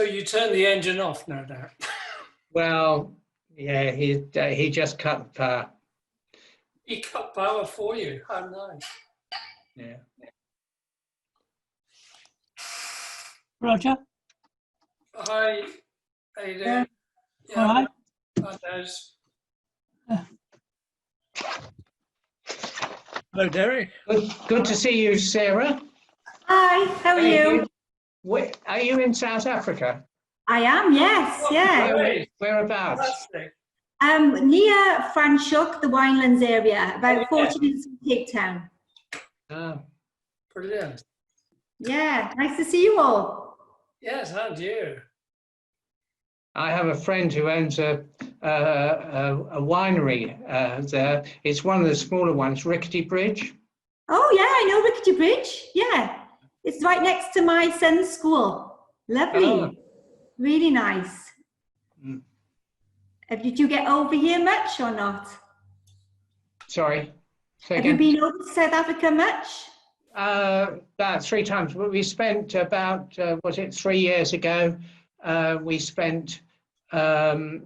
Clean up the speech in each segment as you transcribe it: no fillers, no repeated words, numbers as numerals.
So you turn the engine off, no doubt. Well, yeah, he just cut power. He cut power for you. How nice. Yeah. Roger? Hi, how you doing? Yeah. Yeah. All right. Hi, Des. Hello, Derek. Good to see you, Sarah. Hi, how are you? Are you in South Africa? I am, yes, yeah. Whereabouts? Fantastic. Near Franschhoek, the Winelands area, about 40 minutes from Cape Town. Ah, Brilliant. Yeah, nice to see you all. Yes, and you. I have a friend who owns a winery there. It's one of the smaller ones, Rickety Bridge. Oh yeah, I know Rickety Bridge. Yeah, it's right next to my son's school. Lovely, Oh. really nice. Mm. Did you get over here much or not? Sorry. Say Have you again. been over to South Africa much? About 3 times. We spent about, was it 3 years ago? We spent 3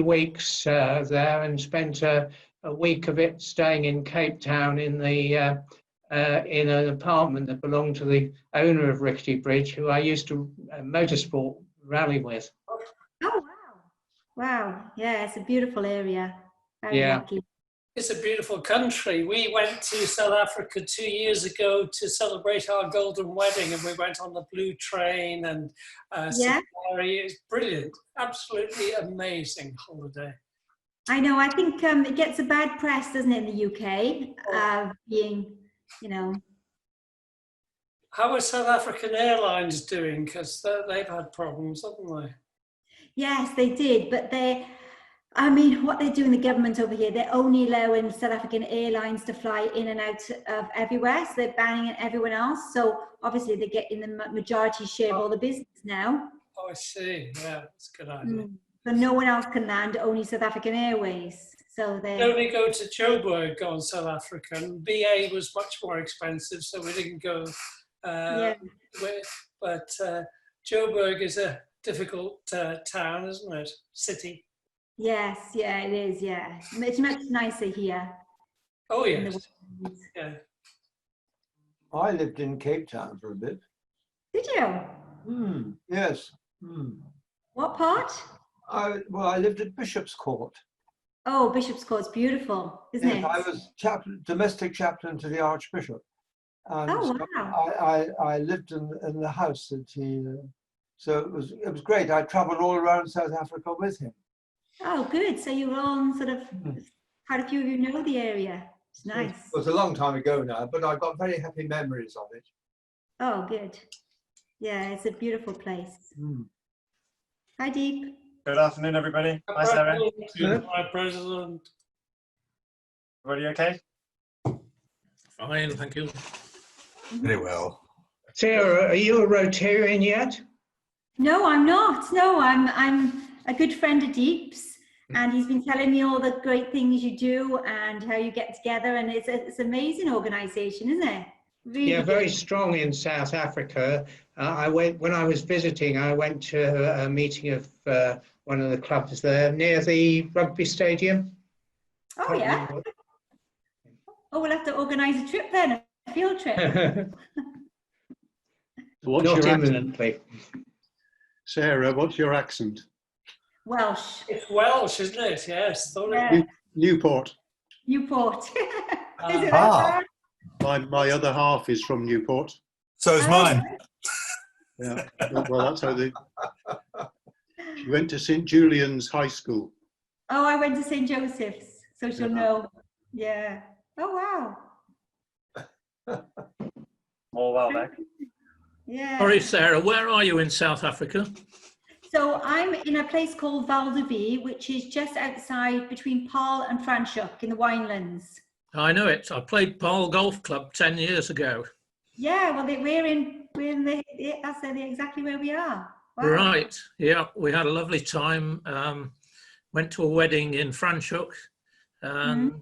weeks there and spent a week of it staying in Cape Town in the in an apartment that belonged to the owner of Rickety Bridge, who I used to motorsport rally with. Oh wow, wow, yeah, it's a beautiful area. Very Yeah. lucky. It's a beautiful country. We went to South Africa 2 years ago to celebrate our golden wedding, and we went on the blue train and Yeah. safari. It's brilliant. Absolutely amazing holiday. I know. I think it gets a bad press, doesn't it, in the UK, being, you know. How are South African Airlines doing? Because they've had problems, haven't they? Yes, they did, but I mean, what they're doing, the government over here, they're only allowing South African Airlines to fly in and out of everywhere, so they're banning everyone else. So obviously they're getting the majority share of all the business now. Oh, I see. Yeah, that's a good idea. So no one else can land, only South African Airways. So We they only go to Joburg on South Africa, and BA was much more expensive, so we didn't go. Yeah. But Joburg is a difficult town, isn't it? City. Yes, yeah, it is. Yeah, it's much nicer here. Oh in the yes. West. Yeah. I lived in Cape Town for a bit. Did you? Yes. What part? Well, I lived at Bishop's Court. Oh, Bishop's Court's beautiful, isn't Yes, it? I was domestic chaplain to the Archbishop. And Oh, so wow. I lived in the house that he. So it was great. I travelled all around South Africa with him. Oh, good. So you were all sort of, quite a few of you know the area. It's nice. It was a long time ago now, but I've got very happy memories of it. Oh, good. Yeah, it's a beautiful place. Hi, Deep. Good afternoon, everybody. Hi, Sarah. Hi, President. Everybody okay? Fine, thank you. Very well. Sarah, are you a Rotarian yet? No, I'm not. No, I'm a good friend of Deep's, and he's been telling me all the great things you do and how you get together, and it's an amazing organisation, isn't it? Really. Yeah, very strong in South Africa. When I was visiting, I went to a meeting of one of the clubs there near the rugby stadium. Oh, yeah. Oh, we'll have to organise a trip then, a field trip. What's Not your imminently. accent? Sarah, what's your accent? Welsh. It's Welsh, isn't it? Yes. Yeah. Newport. Newport. Is it Ah. My other half is from Newport. So is mine. Yeah. Well, that's how they. She went to St. Julian's High School. Oh, I went to St. Joseph's, so she'll know. Yeah. Oh, wow. More well back. Yeah. Sorry, Sarah, where are you in South Africa? So I'm in a place called Val de Vie, which is just outside between Paarl and Franschhoek in the Winelands. I know it. I played Paarl Golf Club 10 years ago. Yeah, well, we're in that's exactly where we are. Wow. Right. Yeah, we had a lovely time. Went to a wedding in Franschhoek and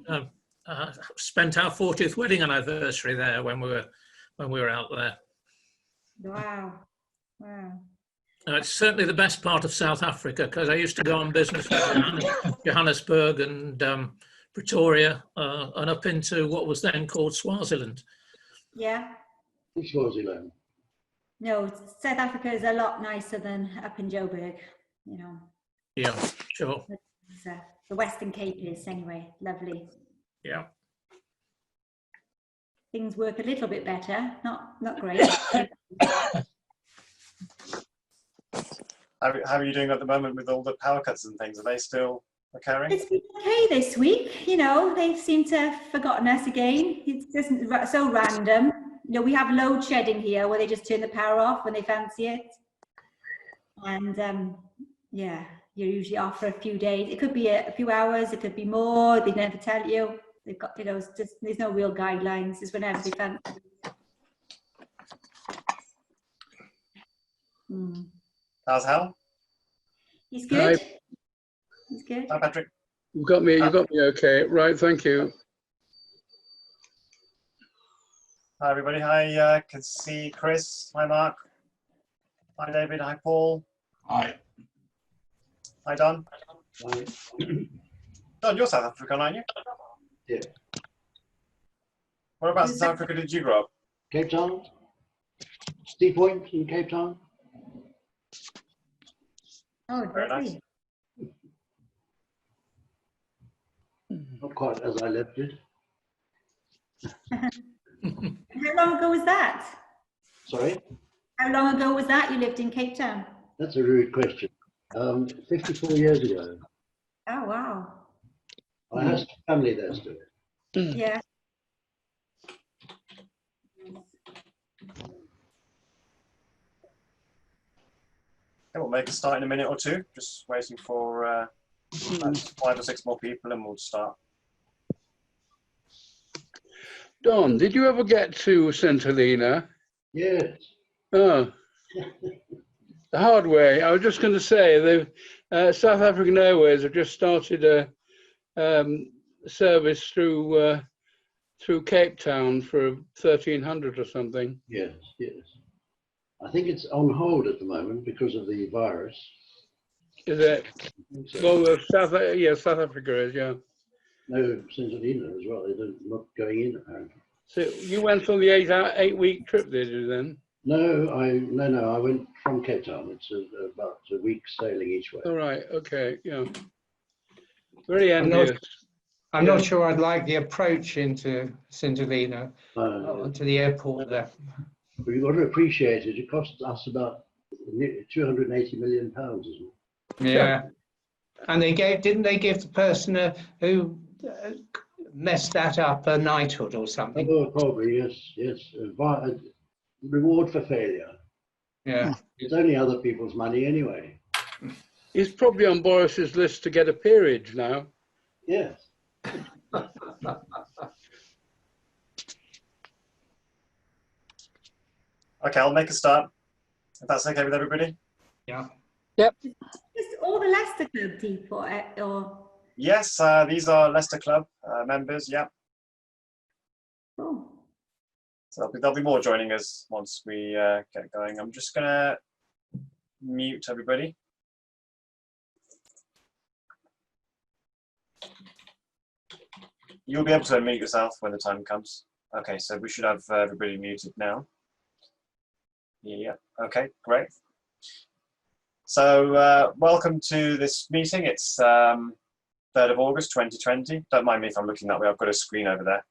spent our 40th wedding anniversary there when we were out there. Wow. Wow. It's certainly the best part of South Africa because I used to go on business to Johannesburg and Pretoria and up into what was then called Swaziland. Yeah. Swaziland. No, South Africa is a lot nicer than up in Joburg, you know. Yeah, sure. The Western Cape is anyway, lovely. Yeah. Things work a little bit better, not great. How are you doing at the moment with all the power cuts and things? Are they still occurring? It's been okay this week, you know, they seem to have forgotten us again. It's just so random. You know, we have load shedding here where they just turn the power off when they fancy it. And yeah, you're usually off for a few days. It could be a few hours, it could be more, they never tell you. They've got, you know, it's just, there's no real guidelines, it's whenever they fancy it. How's Hal? He's good. Hi. He's good. Hi, Patrick. You got me okay. Right, thank you. Hi, everybody. Hi, can see Chris. Hi, Mark. Hi, David. Hi, Paul. Hi. Hi, Don. Hi. Don, you're South African, aren't you? Yeah. Whereabouts in South Africa did you grow up? Cape Town. Steve Point in Cape Town. Oh, Very nice. lovely. Not quite as I left it. How long ago was that? Sorry? How long ago was that you lived in Cape Town? That's a rude question. 54 years ago. Oh, wow. I have some family there still. Yeah. Okay, we'll make a start in a minute or two. Just waiting for about 5 or 6 more people and we'll start. Don, did you ever get to St. Helena? Yes. Oh, the hard way. I was just going to say, the South African Airways have just started a service through Cape Town for 1300 or something. Yes, yes. I think it's on hold at the moment because of the virus. Is it? I think so. Well, South Africa is, yeah. No, St. Helena as well. They're not going in apparently. So you went on the 8-week trip, did you then? No, I went from Cape Town. It's about a week sailing each way. All right, okay, yeah. Very envious. I'm not sure I'd like the approach into St. Helena, to the airport there. But you've got to appreciate it. It cost us about 280 million pounds, isn't it? Yeah. And didn't they give the person who messed that up a knighthood or something? Oh, probably, yes. A reward for failure. Yeah. It's only other people's money anyway. He's probably on Boris's list to get a peerage now. Yes. Okay, I'll make a start. If that's okay with everybody. Yeah. Yep. Just all the Leicester Club people, or Yes, these are Leicester Club members. Yeah. oh, So there'll be more joining us once we get going. I'm just gonna mute everybody. You'll be able to unmute yourself when the time comes. Okay, so we should have everybody muted now. Yeah, okay, great. So welcome to this meeting. It's 3rd of August 2020. Don't mind me if I'm looking that way, I've got a screen over there.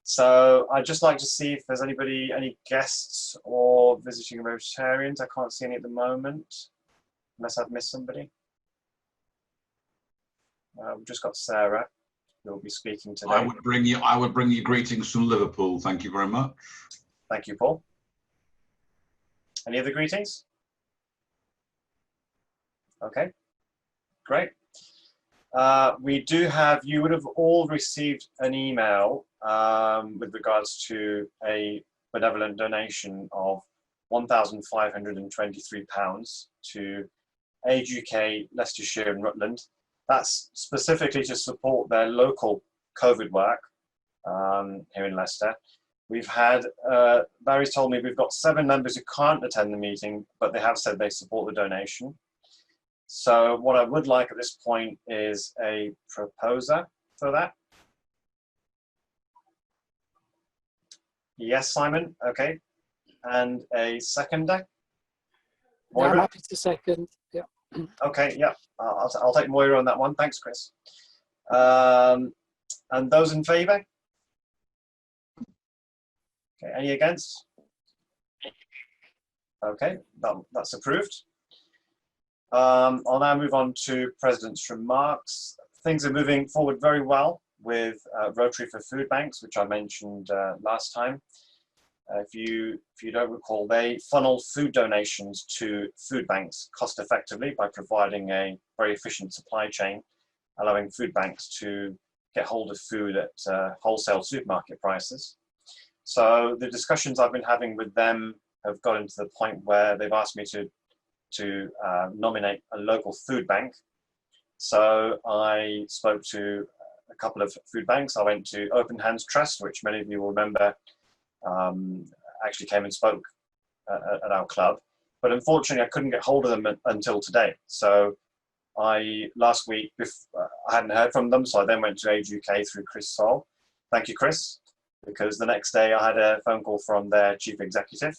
So I'd just like to see if there's any guests or visiting Rotarians. I can't see any at the moment, unless I've missed somebody. We've just got Sarah, who will be speaking today. I would bring you greetings from Liverpool. Thank you very much. Thank you, Paul. Any other greetings? Okay, great. We do have, you would have all received an email with regards to a benevolent donation of £1,523 to Age UK, Leicestershire and Rutland. That's specifically to support their local COVID work here in Leicester. We've had, Barry's told me we've got 7 members who can't attend the meeting, but they have said they support the donation. So what I would like at this point is a proposer for that. Yes, Simon, okay. And a seconder? Yeah, I'm happy to second. Yeah. Okay, yeah, I'll take Moira on that one. Thanks, Chris. And those in favour? Okay, any against? Okay, that's approved. I'll now move on to President's remarks. Things are moving forward very well with Rotary for Food Banks, which I mentioned last time. If you don't recall, they funnel food donations to food banks cost effectively by providing a very efficient supply chain, allowing food banks to get hold of food at wholesale supermarket prices. So the discussions I've been having with them have gotten to the point where they've asked me to nominate a local food bank. So I spoke to a couple of food banks. I went to Open Hands Trust, which many of you will remember actually came and spoke at our club. But unfortunately, I couldn't get hold of them until today. So last week, I hadn't heard from them, so I then went to Age UK through Chris Sol. Thank you, Chris, because the next day I had a phone call from their chief executive,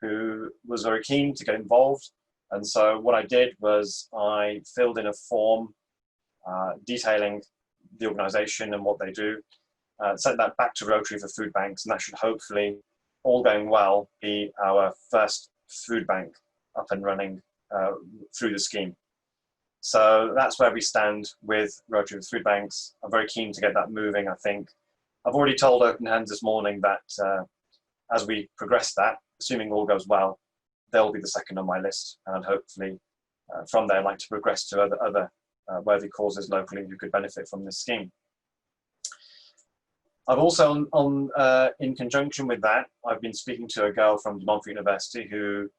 who was very keen to get involved. And so what I did was I filled in a form detailing the organisation and what they do, sent that back to Rotary for Food Banks, and that should hopefully, all going well, be our first food bank up and running through the scheme. So that's where we stand with Rotary for Food Banks. I'm very keen to get that moving, I think. I've already told Open Hands this morning that as we progress that, assuming all goes well, they'll be the second on my list, and hopefully from there I'd like to progress to other worthy causes locally who could benefit from this scheme. I've also, in conjunction with that, I've been speaking to a girl from Montfort University who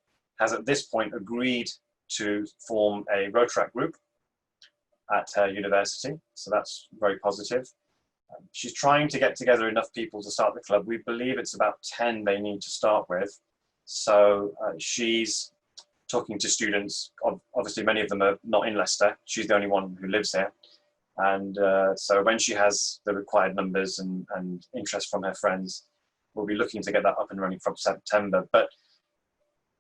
has at this point agreed to form a Rotaract group at her university, so that's very positive. She's trying to get together enough people to start the club. We believe it's about 10 they need to start with. So she's talking to students. Obviously, many of them are not in Leicester. She's the only one who lives here. And so when she has the required numbers and interest from her friends, we'll be looking to get that up and running from September. But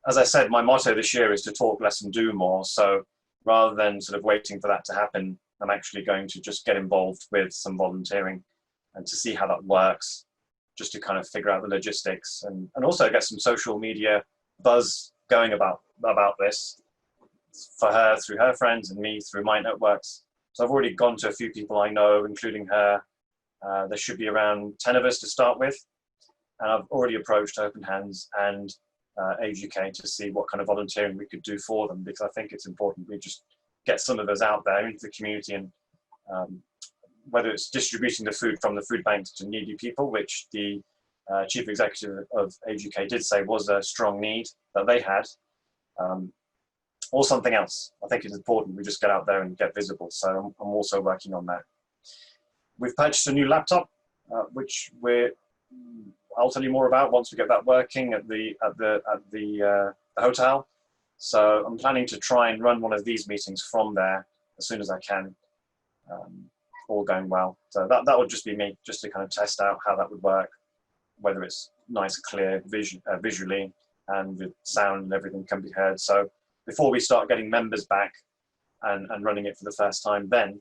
as I said, my motto this year is to talk less and do more. So rather than sort of waiting for that to happen, I'm actually going to just get involved with some volunteering and to see how that works, just to kind of figure out the logistics and also get some social media buzz going about this for her through her friends and me through my networks. So I've already gone to a few people I know, including her. There should be around 10 of us to start with. And I've already approached Open Hands and Age UK to see what kind of volunteering we could do for them, because I think it's important we just get some of us out there into the community, and whether it's distributing the food from the food banks to needy people, which the chief executive of Age UK did say was a strong need that they had, or something else. I think it's important we just get out there and get visible. So I'm also working on that. We've purchased a new laptop, which I'll tell you more about once we get that working at the hotel. So I'm planning to try and run one of these meetings from there as soon as I can, all going well. So that would just be me, just to kind of test out how that would work, whether it's nice, clear visually, and the sound and everything can be heard. So before we start getting members back and running it for the first time, then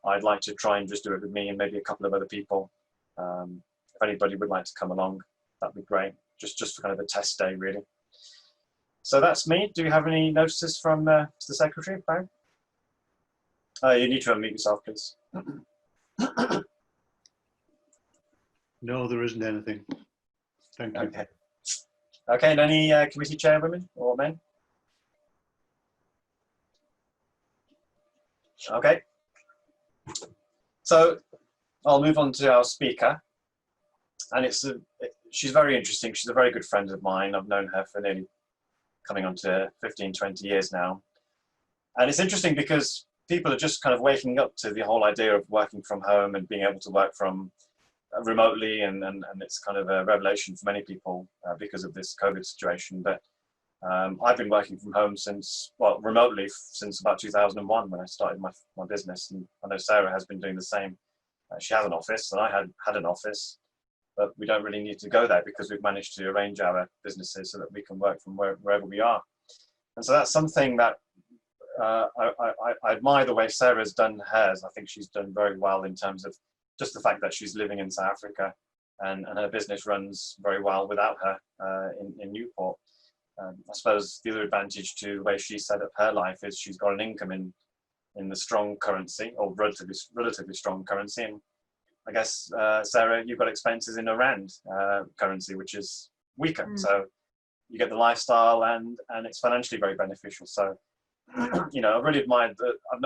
I'd like to try and just do it with me and maybe a couple of other people. If anybody would like to come along, that'd be great. Just for kind of a test day, really. So that's me. Do you have any notices from the secretary, Barry? You need to unmute yourself, please. No, there isn't anything. Thank you. Okay. Okay, and any committee chairwomen or men? Okay. So I'll move on to our speaker. And she's very interesting. She's a very good friend of mine. I've known her for nearly coming on to 15, 20 years now. And it's interesting because people are just kind of waking up to the whole idea of working from home and being able to work from remotely, and it's kind of a revelation for many people because of this COVID situation. But I've been working from home remotely since about 2001 when I started my business, and I know Sarah has been doing the same. She has an office, and I had an office, but we don't really need to go there because we've managed to arrange our businesses so that we can work from wherever we are. And so that's something that I admire the way Sarah's done hers. I think she's done very well in terms of just the fact that she's living in South Africa, and her business runs very well without her in Newport. I suppose the other advantage to the way she set up her life is she's got an income in the strong currency, or relatively strong currency. And I guess, Sarah, you've got expenses in a rand currency, which is weaker. So you get the lifestyle, and it's financially very beneficial. So, you know, I really admired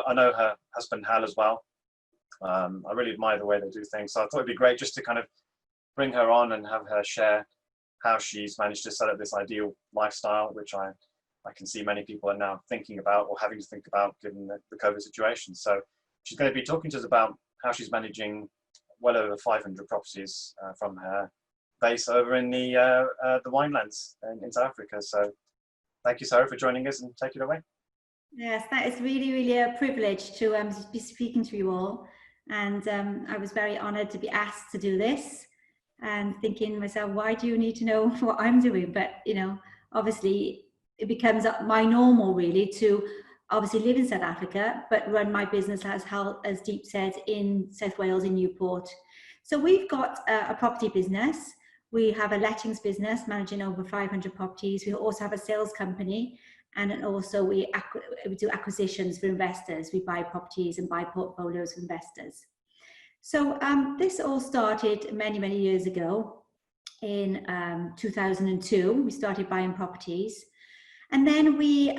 I know her husband Hal as well. I really admire the way they do things. So I thought it'd be great just to kind of bring her on and have her share how she's managed to set up this ideal lifestyle, which I can see many people are now thinking about, or having to think about, given the COVID situation. So she's going to be talking to us about how she's managing well over 500 properties from her base over in the Winelands in South Africa. So thank you, Sarah, for joining us, and take it away. Yes, that is really, really a privilege to be speaking to you all. And I was very honoured to be asked to do this, and thinking to myself, why do you need to know what I'm doing? But, you know, obviously it becomes my normal really to obviously live in South Africa, but run my business, as Deep said, in South Wales, in Newport. So we've got a property business. We have a lettings business managing over 500 properties. We also have a sales company, and then also we do acquisitions for investors. We buy properties and buy portfolios for investors. So this all started many, many years ago in 2002. We started buying properties, and then we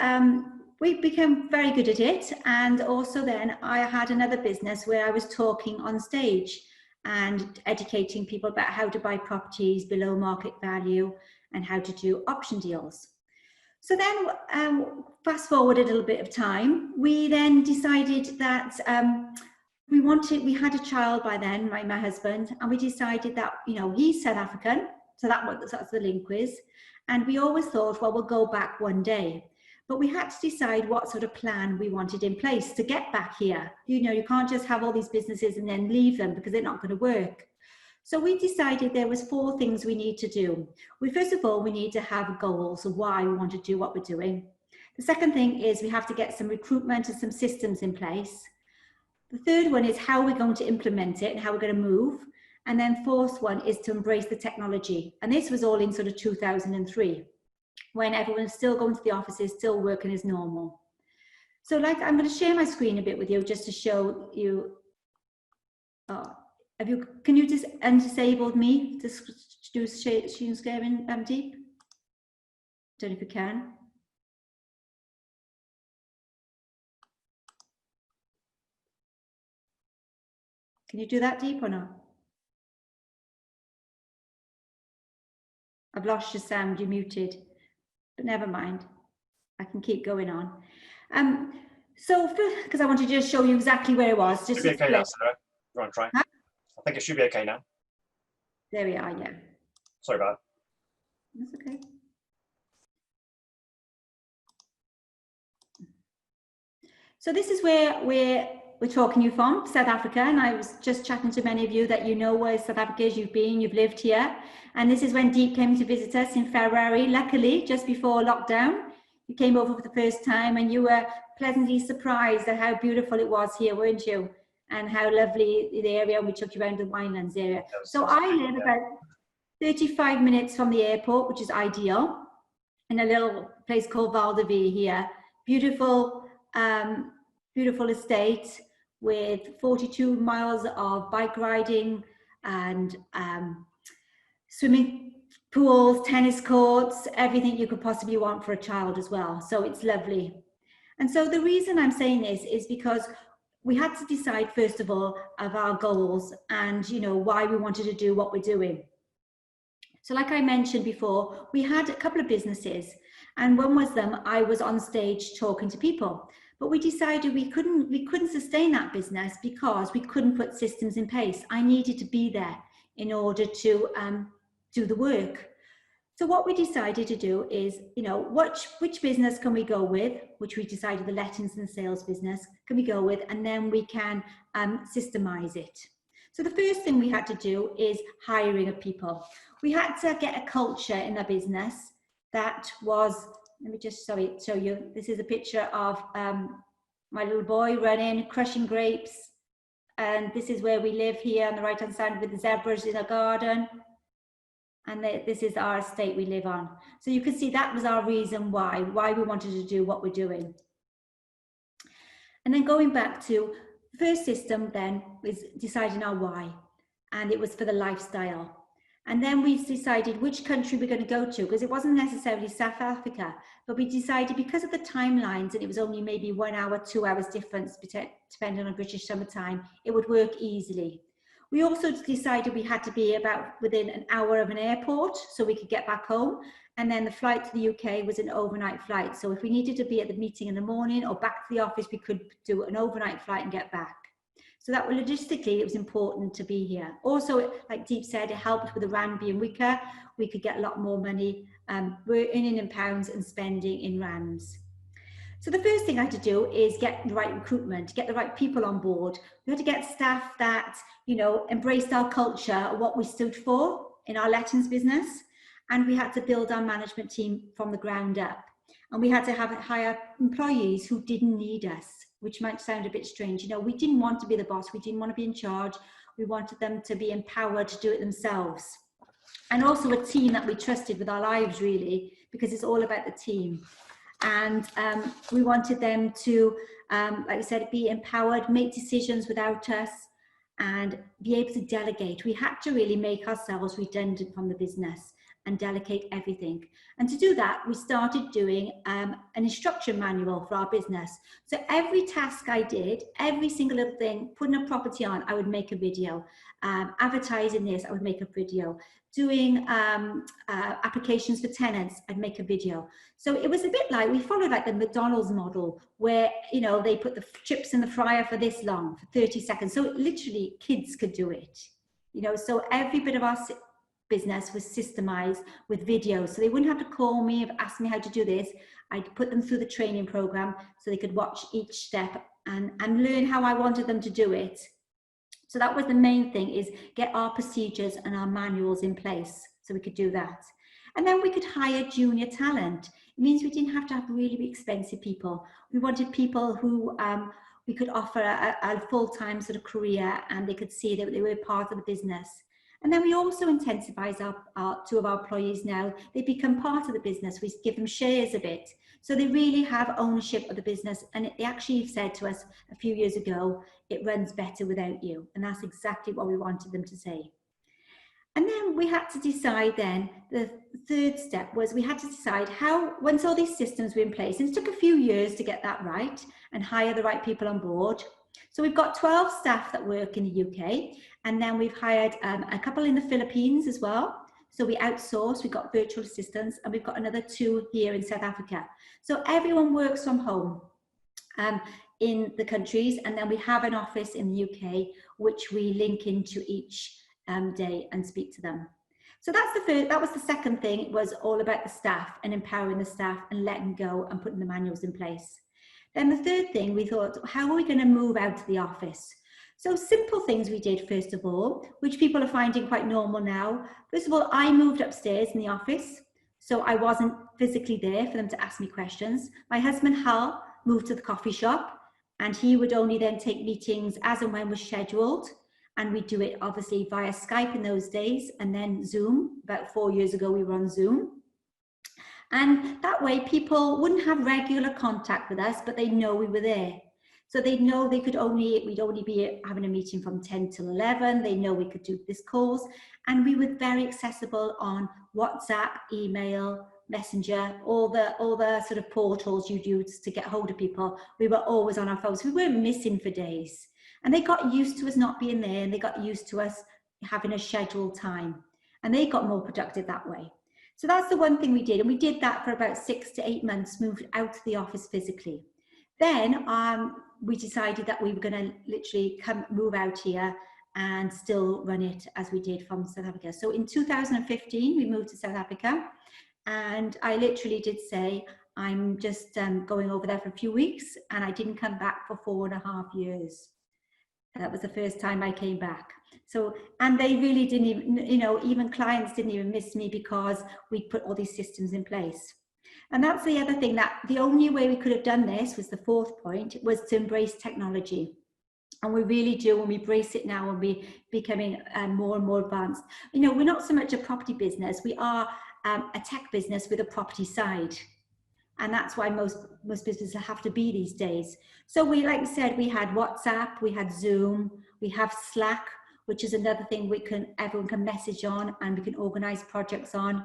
became very good at it. And also then I had another business where I was talking on stage and educating people about how to buy properties below market value and how to do option deals. So then fast forward a little bit of time, we then decided that we had a child by then, my husband, and we decided that, you know, he's South African, so that's the link was. And we always thought, well, we'll go back one day. But we had to decide what sort of plan we wanted in place to get back here. You know, you can't just have all these businesses and then leave them because they're not going to work. So we decided there was 4 things we need to do. First of all, we need to have goals of why we want to do what we're doing. The second thing is we have to get some recruitment and some systems in place. The third one is how we're going to implement it and how we're going to move. And then fourth one is to embrace the technology. And this was all in sort of 2003, when everyone was still going to the offices, still working as normal. So I'm going to share my screen a bit with you just to show you. Can you just disable me to do screen sharing, Deep? Don't know if you can. Can you do that, Deep, or not? I've lost your sound, you're muted, but never mind. I can keep going on. Because I want to just show you exactly where it was. Just should be okay now, Sarah. You want to try? Huh? I think it should be okay now. There we are, yeah. Sorry about that. That's okay. So this is where we're talking you from, South Africa, and I was just chatting to many of you that you know where South Africa is, you've lived here, and this is when Deep came to visit us in February, luckily, just before lockdown. You came over for the first time and you were pleasantly surprised at how beautiful it was here, weren't you? And how lovely the area, and we took you around the Winelands area. So I live about 35 minutes from the airport, which is ideal, in a little place called Valdevie here. Beautiful, beautiful estate with 42 miles of bike riding and swimming pools, tennis courts, everything you could possibly want for a child as well. So it's lovely. And so the reason I'm saying this is because we had to decide, first of all, of our goals and, you know, why we wanted to do what we're doing. So like I mentioned before, we had a couple of businesses, and one was them, I was on stage talking to people. But we decided we couldn't sustain that business because we couldn't put systems in place. I needed to be there in order to do the work. So what we decided to do is, you know, which business can we go with, which we decided the lettings and sales business can we go with, and then we can systemize it. So the first thing we had to do is hiring of people. We had to get a culture in the business that was, let me just show you, this is a picture of my little boy running, crushing grapes, and this is where we live here on the right hand side with the zebras in a garden. And this is our estate we live on. So you can see that was our reason why we wanted to do what we're doing. And then going back to the first system then was deciding our why. And it was for the lifestyle. And then we decided which country we're going to go to, because it wasn't necessarily South Africa, but we decided because of the timelines, and it was only maybe 1 hour, 2 hours difference, depending on British summertime, it would work easily. We also decided we had to be about within an hour of an airport so we could get back home. And then the flight to the UK was an overnight flight. So if we needed to be at the meeting in the morning or back to the office, we could do an overnight flight and get back. So that logistically, it was important to be here. Also, like Deep said, it helped with the rand being weaker. We could get a lot more money. We're earning in pounds and spending in rands. So the first thing I had to do is get the right recruitment, get the right people on board. We had to get staff that, you know, embraced our culture, what we stood for in our lettings business. And we had to build our management team from the ground up. And we had to hire employees who didn't need us, which might sound a bit strange. You know, we didn't want to be the boss. We didn't want to be in charge. We wanted them to be empowered to do it themselves. And also a team that we trusted with our lives, really, because it's all about the team. And we wanted them to, like I said, be empowered, make decisions without us, and be able to delegate. We had to really make ourselves redundant from the business and delegate everything. And to do that, we started doing an instruction manual for our business. So every task I did, every single little thing, putting a property on, I would make a video. Advertising this, I would make a video. Doing applications for tenants, I'd make a video. So it was a bit like, we followed like the McDonald's model where, you know, they put the chips in the fryer for this long, for 30 seconds. So literally kids could do it, you know, so every bit of our business was systemized with videos. So they wouldn't have to call me and ask me how to do this. I'd put them through the training program so they could watch each step and learn how I wanted them to do it. So that was the main thing, is get our procedures and our manuals in place so we could do that. And then we could hire junior talent. It means we didn't have to have really expensive people. We wanted people who we could offer a full-time sort of career, and they could see that they were part of the business. And then we also intensified our two of our employees now. They become part of the business. We give them shares of it. So they really have ownership of the business. And they actually said to us a few years ago, it runs better without you. And that's exactly what we wanted them to say. And then we had to decide then, the third step was we had to decide how, once all these systems were in place, and it took a few years to get that right and hire the right people on board. So we've got 12 staff that work in the UK, and then we've hired a couple in the Philippines as well. So we outsource, we've got virtual assistants, and we've got another 2 here in South Africa. So everyone works from home in the countries, and then we have an office in the UK, which we link into each day and speak to them. So that's the first, that was the second thing. It was all about the staff and empowering the staff and letting go and putting the manuals in place. Then the third thing, we thought, how are we going to move out to the office? So simple things we did, first of all, which people are finding quite normal now. First of all, I moved upstairs in the office, so I wasn't physically there for them to ask me questions. My husband, Hal, moved to the coffee shop, and he would only then take meetings as and when was scheduled. And we do it obviously via Skype in those days, and then Zoom. About 4 years ago, we were on Zoom. And that way people wouldn't have regular contact with us, but they know we were there. So they know they could we'd only be having a meeting from 10 till 11. They know we could do this calls, and we were very accessible on WhatsApp, email, Messenger, all the sort of portals you'd use to get hold of people. We were always on our phones. We weren't missing for days. And they got used to us not being there, and they got used to us having a scheduled time, and they got more productive that way. So that's the one thing we did. And we did that for about 6 to 8 months, moved out to the office physically. Then we decided that we were going to literally move out here and still run it as we did from South Africa. So in 2015, we moved to South Africa, and I literally did say, I'm just going over there for a few weeks, and I didn't come back for 4.5 years. That was the first time I came back. So, and they really didn't even, you know, even clients didn't even miss me because we put all these systems in place. And that's the other thing, that the only way we could have done this, was the fourth point, was to embrace technology. And we really do, and we embrace it now, and we're becoming more and more advanced. You know, we're not so much a property business, we are a tech business with a property side. And that's why most businesses have to be these days. So we, like I said, we had WhatsApp, we had Zoom, we have Slack, which is another thing everyone can message on, and we can organize projects on.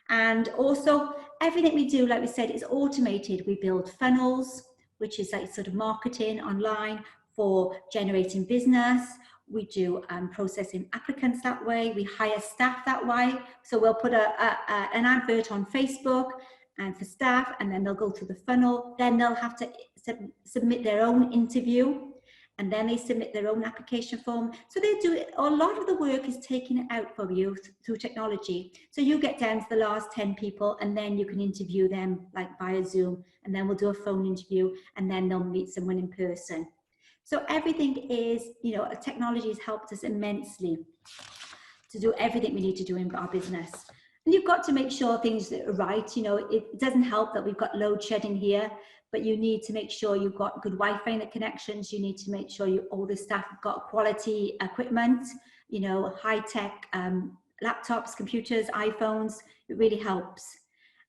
And also everything we do, like we said, is automated. We build funnels, which is like sort of marketing online for generating business. We do processing applicants that way. We hire staff that way. So we'll put an advert on Facebook and for staff, and then they'll go through the funnel. Then they'll have to submit their own interview, and then they submit their own application form. So they do it. A lot of the work is taken out for you through technology. So you get down to the last 10 people, and then you can interview them like via Zoom, and then we'll do a phone interview, and then they'll meet someone in person. So everything is, you know, technology has helped us immensely to do everything we need to do in our business. And you've got to make sure things are right. You know, it doesn't help that we've got load shedding here, but you need to make sure you've got good Wi-Fi in the connections. You need to make sure all the staff have got quality equipment, you know, high-tech laptops, computers, iPhones. It really helps.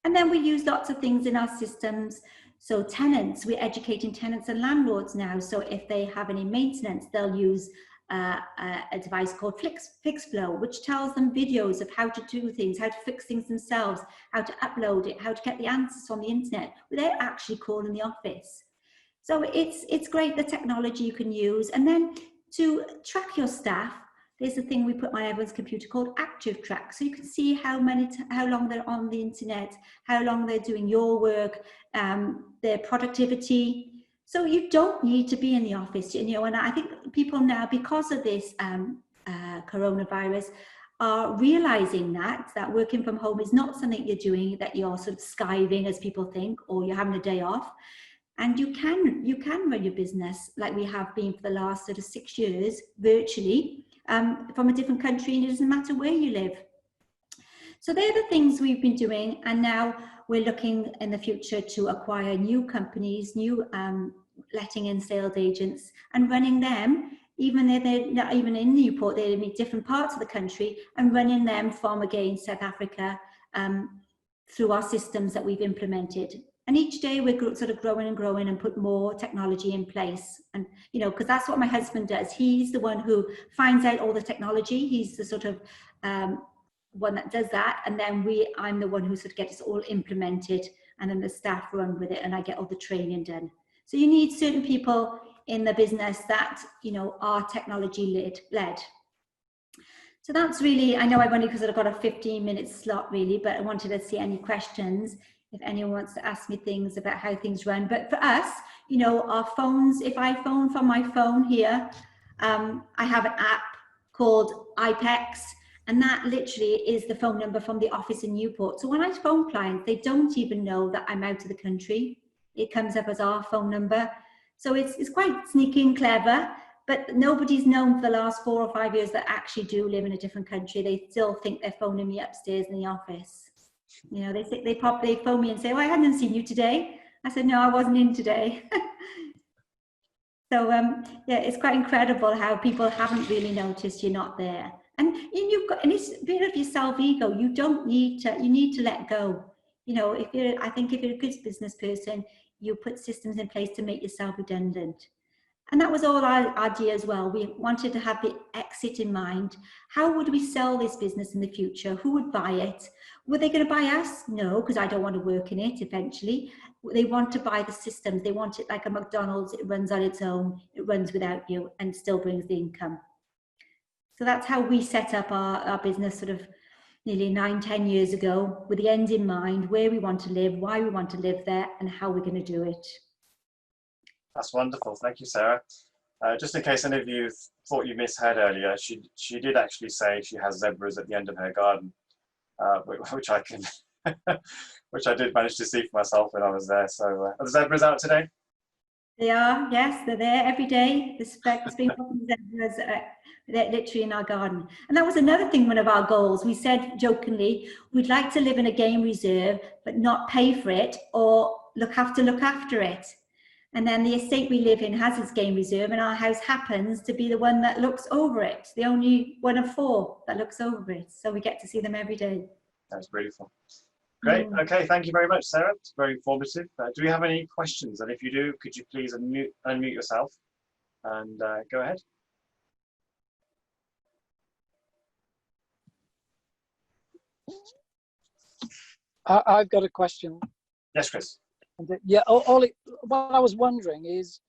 And then we use lots of things in our systems. So tenants, we're educating tenants and landlords now. So if they have any maintenance, they'll use a device called FixFlow, which tells them videos of how to do things, how to fix things themselves, how to upload it, how to get the answers on the internet without actually calling the office. So it's great, the technology you can use. And then to track your staff, there's a thing we put on everyone's computer called Active Track. So you can see how long they're on the internet, how long they're doing your work, their productivity. So you don't need to be in the office, you know, and I think people now, because of this coronavirus, are realizing that working from home is not something you're doing, that you're sort of skiving, as people think, or you're having a day off. And you can run your business like we have been for the last sort of 6 years, virtually, from a different country, and it doesn't matter where you live. So they're the things we've been doing, and now we're looking in the future to acquire new companies, new letting and sales agents, and running them, even though they're not even in Newport, they're in different parts of the country, and running them from, again, South Africa, through our systems that we've implemented. And each day we're sort of growing and growing and put more technology in place. And, you know, because that's what my husband does. He's the one who finds out all the technology. He's the sort of one that does that. And then I'm the one who sort of gets it all implemented, and then the staff run with it, and I get all the training done. So you need certain people in the business that, you know, are technology led. So that's really, I know I've only because I've got a 15-minute slot really, but I wanted to see any questions if anyone wants to ask me things about how things run. But for us, you know, our phones, if I phone from my phone here, I have an app called IPEX, and that literally is the phone number from the office in Newport. So when I phone clients, they don't even know that I'm out of the country. It comes up as our phone number. So it's quite sneaky and clever, but nobody's known for the last 4 or 5 years that actually do live in a different country. They still think they're phoning me upstairs in the office. You know, they phone me and say, "Oh, I hadn't seen you today." I said, "No, I wasn't in today." So yeah, it's quite incredible how people haven't really noticed you're not there. And it's a bit of your self-ego. You need to let go. You know, I think if you're a good business person, you put systems in place to make yourself redundant. And that was all our idea as well. We wanted to have the exit in mind. How would we sell this business in the future? Who would buy it? Were they going to buy us? No, because I don't want to work in it eventually. They want to buy the systems. They want it like a McDonald's. It runs on its own. It runs without you and still brings the income. So that's how we set up our business sort of nearly 9-10 years ago, with the end in mind, where we want to live, why we want to live there, and how we're going to do it. That's wonderful. Thank you, Sarah. Just in case any of you thought you misheard earlier. She did actually say she has zebras at the end of her garden, which I can, which I did manage to see for myself when I was there. So are the zebras out today? They are, yes, they're there every day. The spring-popping zebras are literally in our garden. And that was another thing, one of our goals. We said jokingly, we'd like to live in a game reserve, but not pay for it or look after it. And then the estate we live in has its game reserve, and our house happens to be the one that looks over it, the only one of 4 that looks over it. So we get to see them every day. That's beautiful. Great. Okay, thank you very much, Sarah. It's very informative. Do we have any questions? And if you do, could you please unmute yourself and go ahead. I've got a question. Yes, Chris. Yeah, Ollie, what I was wondering is,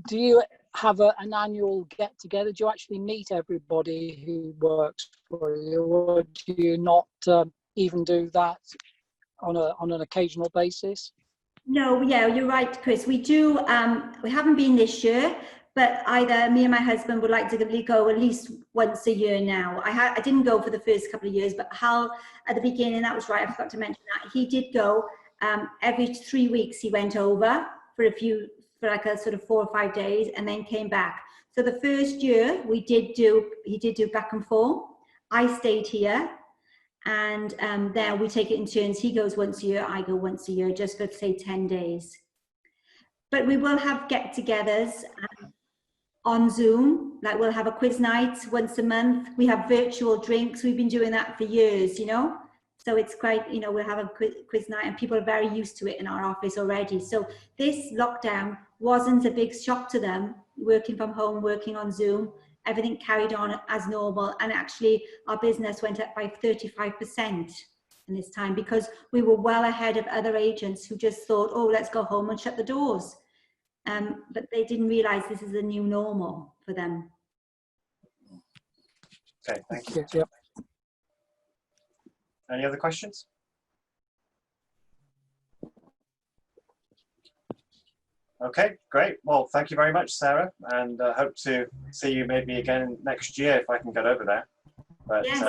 do you have an annual get-together? Do you actually meet everybody who works for you, or do you not even do that on an occasional basis? No, yeah, you're right, Chris. We do. We haven't been this year, but either me and my husband would like to go at least once a year now. I didn't go for the first couple of years, but Hal at the beginning, that was right. I forgot to mention that he did go. Every 3 weeks he went over for like a sort of 4 or 5 days, and then came back. So the first year he did do back and forth. I stayed here, and then we take it in turns. He goes once a year, I go once a year, just for say 10 days. But we will have get-togethers on Zoom. Like we'll have a quiz night once a month. We have virtual drinks. We've been doing that for years, you know. So it's quite, you know, we'll have a quiz night, and people are very used to it in our office already. So this lockdown wasn't a big shock to them, working from home, working on Zoom. Everything carried on as normal. And actually our business went up by 35% in this time, because we were well ahead of other agents who just thought, oh, let's go home and shut the doors. But they didn't realize this is a new normal for them. Okay, thank you. Yep. Any other questions? Okay, great. Well, thank you very much, Sarah, and hope to see you maybe again next year if I can get over there. But, yes,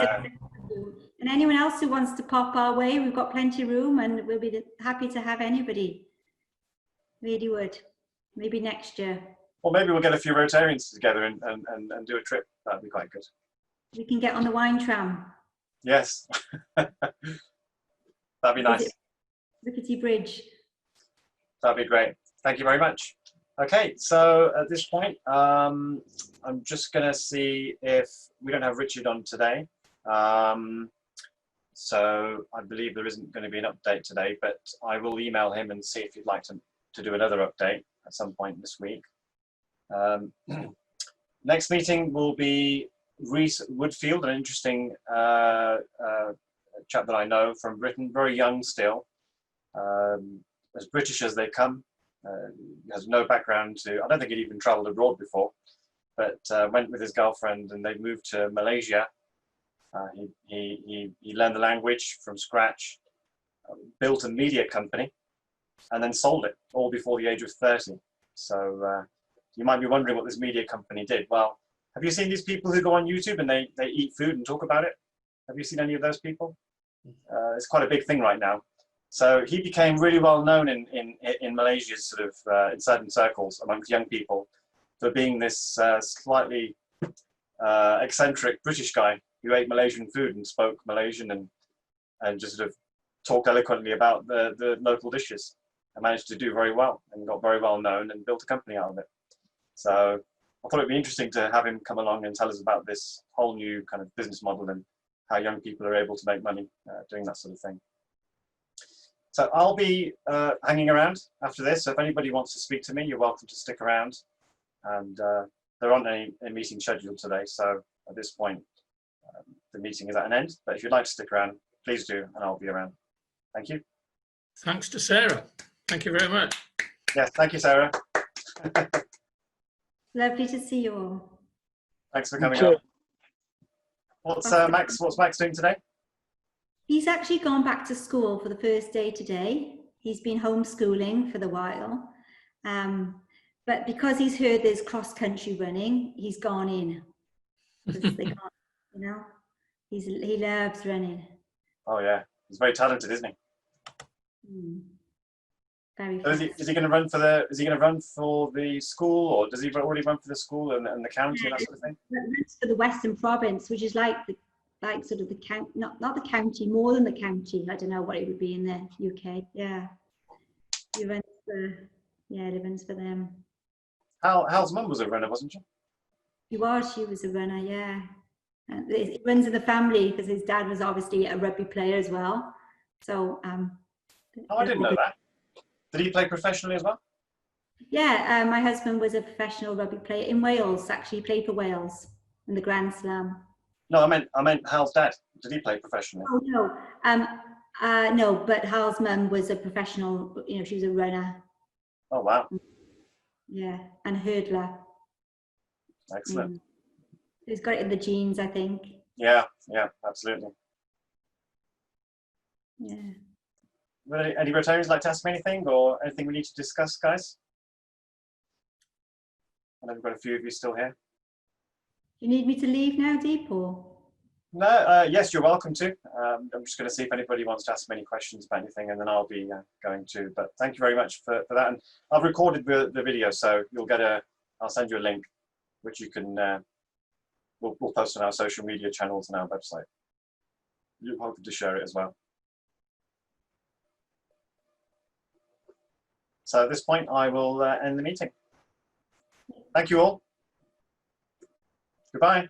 and anyone else who wants to pop our way, we've got plenty of room, and we'll be happy to have anybody. Really would. Maybe next year. Or maybe we'll get a few Rotarians together and do a trip. That'd be quite good. We can get on the wine tram. Yes. That'd be nice. Rickety Bridge. That'd be great. Thank you very much. Okay, so at this point, I'm just going to see if we don't have Richard on today. So I believe there isn't going to be an update today, but I will email him and see if he'd like to do another update at some point this week. Next meeting will be Reese Woodfield, an interesting chap that I know from Britain, very young still, as British as they come. Has no background I don't think he'd even travelled abroad before, but went with his girlfriend and they moved to Malaysia. He learned the language from scratch, built a media company, and then sold it all before the age of 30. So you might be wondering what this media company did. Well, have you seen these people who go on YouTube and they eat food and talk about it? Have you seen any of those people? It's quite a big thing right now. So he became really well known in Malaysia's sort of in certain circles amongst young people for being this slightly eccentric British guy who ate Malaysian food and spoke Malaysian and just sort of talked eloquently about the local dishes, and managed to do very well and got very well known and built a company out of it. So I thought it'd be interesting to have him come along and tell us about this whole new kind of business model and how young people are able to make money doing that sort of thing. So I'll be hanging around after this. So if anybody wants to speak to me, you're welcome to stick around. And there aren't any meetings scheduled today. So at this point, the meeting is at an end. But if you'd like to stick around, please do, and I'll be around. Thank you. Thanks to Sarah. Thank you very much. Yes, thank you, Sarah. Lovely to see you all. Thanks for coming up. What's Max doing today? He's actually gone back to school for the first day today. He's been homeschooling for the while. But because he's heard there's cross-country running, he's gone in. 'cause they can't, you know, he loves running. Oh yeah, he's very talented, isn't he? Very So fast. is he going to run for the? Is he going to run for the school, or does he already run for the school and the county and that sort of thing? Runs for the Western Province, which is like sort of the county, not the county, more than the county. I don't know what it would be in the UK. Yeah, he runs for them. Hal's mum was a runner, wasn't she? She was a runner, yeah. And it runs in the family because his dad was obviously a rugby player as well. So Oh, I didn't know that. Did he play professionally as well? yeah, my husband was a professional rugby player in Wales. Actually, he played for Wales in the Grand Slam. No, I meant Hal's dad. Did he play professionally? Oh no, no. But Hal's mum was a professional. You know, she was a runner. Oh wow. Yeah, and hurdler. Excellent. He's got it in the genes, I think. Yeah, absolutely. Yeah. Would any Rotarians like to ask me anything or anything we need to discuss, guys? I know we've got a few of you still here. Do you need me to leave now, Deep, or? No, yes, you're welcome to. I'm just going to see if anybody wants to ask me any questions about anything, and then I'll be going to. But thank you very much for that. And I've recorded the video, so you'll get I'll send you a link, which you can, we'll post on our social media channels and our website. You're welcome to share it as well. So at this point, I will end the meeting. Thank you all. Goodbye.